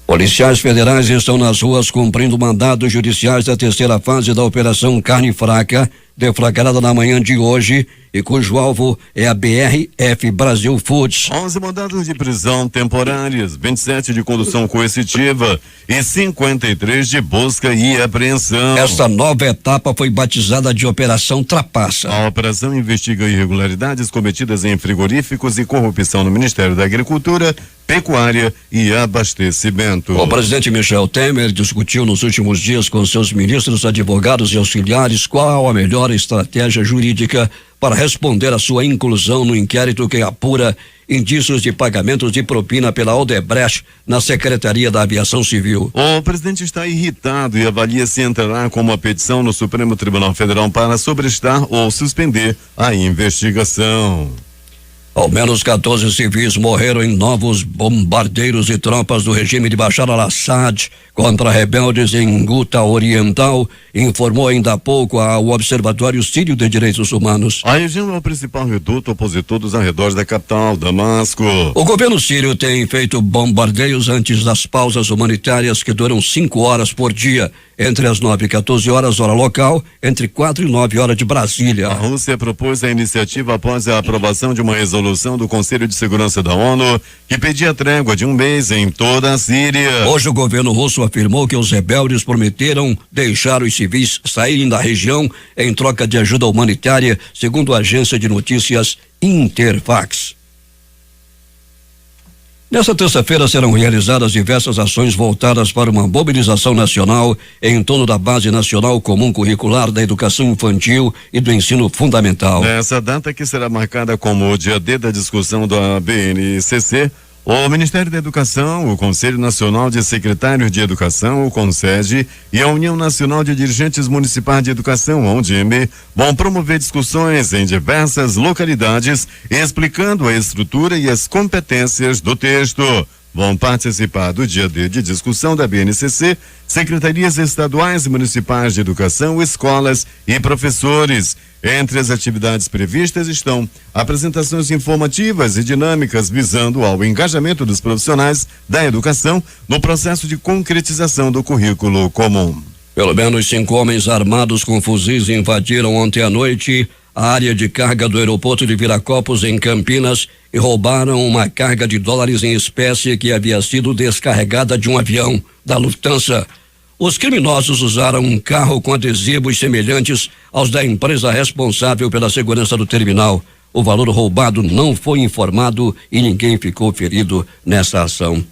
Policiais federais estão nas ruas cumprindo mandados judiciais da terceira fase da Operação Carne Fraca, deflagrada na manhã de hoje e cujo alvo é a BRF Brasil Foods. 11 mandados de prisão temporárias, 27 de condução coercitiva e 53 de busca e apreensão. Esta nova etapa foi batizada de Operação Trapaça. A operação investiga irregularidades cometidas em frigoríficos e corrupção no Ministério da Agricultura, Pecuária e Abastecimento. O presidente Michel Temer discutiu nos últimos dias com seus ministros, advogados e auxiliares qual a melhor estratégia jurídica para responder à sua inclusão no inquérito que apura indícios de pagamentos de propina pela Odebrecht na Secretaria da Aviação Civil. O presidente está irritado e avalia se entrará com uma petição no Supremo Tribunal Federal para sobrestar ou suspender a investigação. Ao menos 14 civis morreram em novos bombardeios de tropas do regime de Bashar al-Assad contra rebeldes em Ghouta Oriental, informou ainda há pouco o Observatório Sírio de Direitos Humanos. A região é o principal reduto opositor dos arredores da capital, Damasco. O governo sírio tem feito bombardeios antes das pausas humanitárias que duram 5 horas por dia, entre as 9 e 14 horas, hora local, entre 4 e 9 horas de Brasília. A Rússia propôs a iniciativa após a aprovação de uma resolução do Conselho de Segurança da ONU que pedia trégua de 1 mês em toda a Síria. Hoje o governo russo afirmou que os rebeldes prometeram deixar os civis saírem da região em troca de ajuda humanitária, segundo a agência de notícias Interfax. Nesta terça-feira serão realizadas diversas ações voltadas para uma mobilização nacional em torno da Base Nacional Comum Curricular da Educação Infantil e do Ensino Fundamental. Nessa data, que será marcada como o dia D da discussão da BNCC, o Ministério da Educação, o Conselho Nacional de Secretários de Educação, o CONSED, e a União Nacional de Dirigentes Municipais de Educação, a UNDIME, vão promover discussões em diversas localidades, explicando a estrutura e as competências do texto. Vão participar do dia D de discussão da BNCC, secretarias estaduais e municipais de educação, escolas e professores. Entre as atividades previstas estão apresentações informativas e dinâmicas visando ao engajamento dos profissionais da educação no processo de concretização do currículo comum. Pelo menos 5 homens armados com fuzis invadiram ontem à noite a área de carga do aeroporto de Viracopos, em Campinas, e roubaram uma carga de dólares em espécie que havia sido descarregada de um avião da Lufthansa. Os criminosos usaram um carro com adesivos semelhantes aos da empresa responsável pela segurança do terminal. O valor roubado não foi informado e ninguém ficou ferido nessa ação.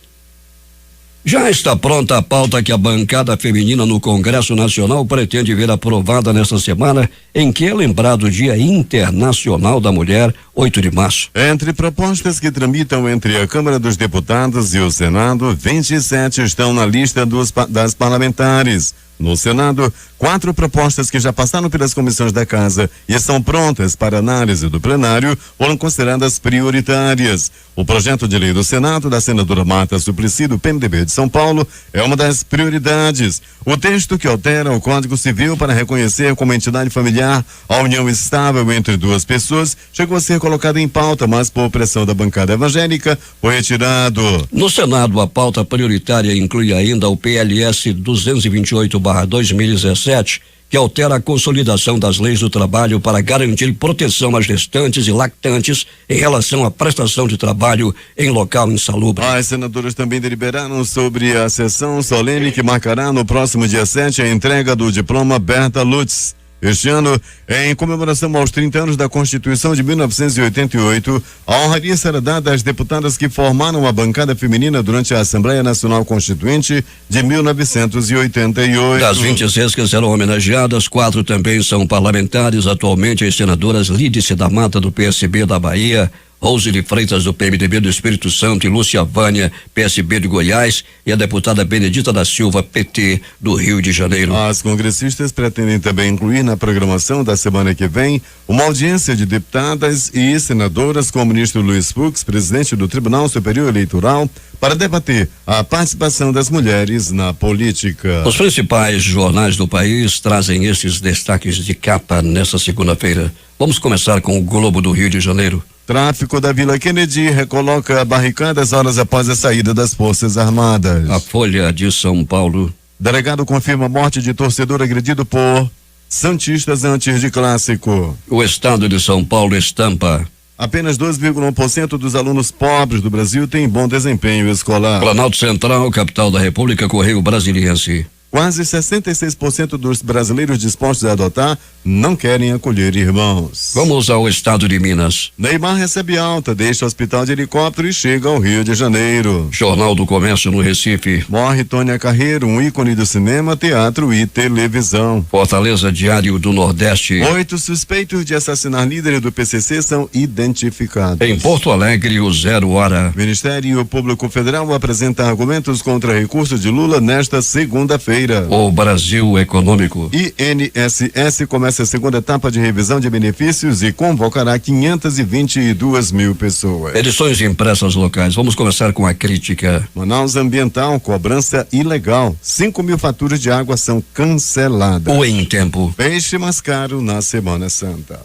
Já está pronta a pauta que a bancada feminina no Congresso Nacional pretende ver aprovada nesta semana, em que é lembrado o Dia Internacional da Mulher, 8 de março. Entre propostas que tramitam entre a Câmara dos Deputados e o Senado, 27 estão na lista das parlamentares. No Senado, 4 propostas que já passaram pelas comissões da Casa e estão prontas para análise do plenário foram consideradas prioritárias. O projeto de lei do Senado, da senadora Marta Suplicy, do PMDB de São Paulo, é uma das prioridades. O texto que altera o Código Civil para reconhecer como entidade familiar a união estável entre 2 pessoas chegou a ser colocado em pauta, mas por pressão da bancada evangélica foi retirado. No Senado, a pauta prioritária inclui ainda o PLS 228/2017, que altera a consolidação das leis do trabalho para garantir proteção às gestantes e lactantes em relação à prestação de trabalho em local insalubre. As senadoras também deliberaram sobre a sessão solene que marcará no próximo dia 7 a entrega do diploma Berta Lutz. Este ano, em comemoração aos 30 anos da Constituição de 1988, a honraria será dada às deputadas que formaram a bancada feminina durante a Assembleia Nacional Constituinte de 1988. Das 26 que serão homenageadas, 4 também são parlamentares. Atualmente, as senadoras Lídice da Mata, do PSB da Bahia, Rose de Freitas, do PMDB do Espírito Santo, e Lúcia Vânia, PSB de Goiás, e a deputada Benedita da Silva, PT, do Rio de Janeiro. As congressistas pretendem também incluir na programação da semana que vem uma audiência de deputadas e senadoras com o ministro Luiz Fux, presidente do Tribunal Superior Eleitoral, para debater a participação das mulheres na política. Os principais jornais do país trazem esses destaques de capa nesta segunda-feira. Vamos começar com o Globo do Rio de Janeiro. Tráfico da Vila Kennedy recoloca barricadas horas após a saída das Forças Armadas. A Folha de São Paulo. Delegado confirma a morte de torcedor agredido por Santistas antes de clássico. O estado de São Paulo estampa. Apenas 2,1% dos alunos pobres do Brasil têm bom desempenho escolar. Planalto Central, capital da República, Correio Brasiliense. Quase 66% dos brasileiros dispostos a adotar não querem acolher irmãos. Vamos ao estado de Minas. Neymar recebe alta, deixa o hospital de helicóptero e chega ao Rio de Janeiro. Jornal do Comércio no Recife. Morre Tônia Carreiro, um ícone do cinema, teatro e televisão. Fortaleza, Diário do Nordeste. 8 suspeitos de assassinar líderes do PCC são identificados. Em Porto Alegre, o 0 hora. Ministério Público Federal apresenta argumentos contra recurso de Lula nesta segunda-feira. O Brasil Econômico. INSS começa a segunda etapa de revisão de benefícios e convocará 522 mil pessoas. Edições impressas locais. Vamos começar com a crítica. Manaus Ambiental, cobrança ilegal. 5.000 faturas de água são canceladas. O Em Tempo. Peixe mais caro na Semana Santa.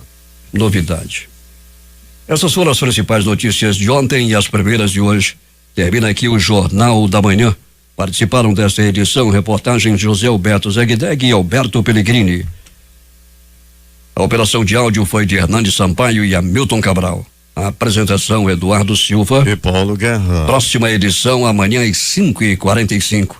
Novidade. Essas foram as principais notícias de ontem e as primeiras de hoje. Termina aqui o Jornal da Manhã. Participaram desta edição reportagens José Alberto Zegdeg e Alberto Pellegrini. A operação de áudio foi de Hernandes Sampaio e Hamilton Cabral. A apresentação Eduardo Silva e Paulo Guerra. Próxima edição amanhã às 5h45.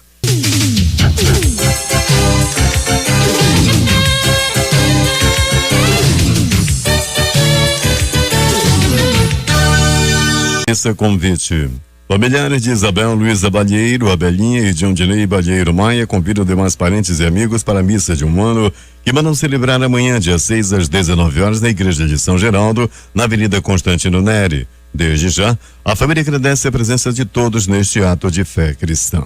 Esse convite. Familiares de Isabel Luiza Balheiro, Abelinha e Diondirei Balheiro Maia convidam demais parentes e amigos para a missa de 1 ano que mandam celebrar amanhã, dia 6 às 19 horas, na Igreja de São Geraldo, na Avenida Constantino Neri. Desde já, a família agradece a presença de todos neste ato de fé cristã.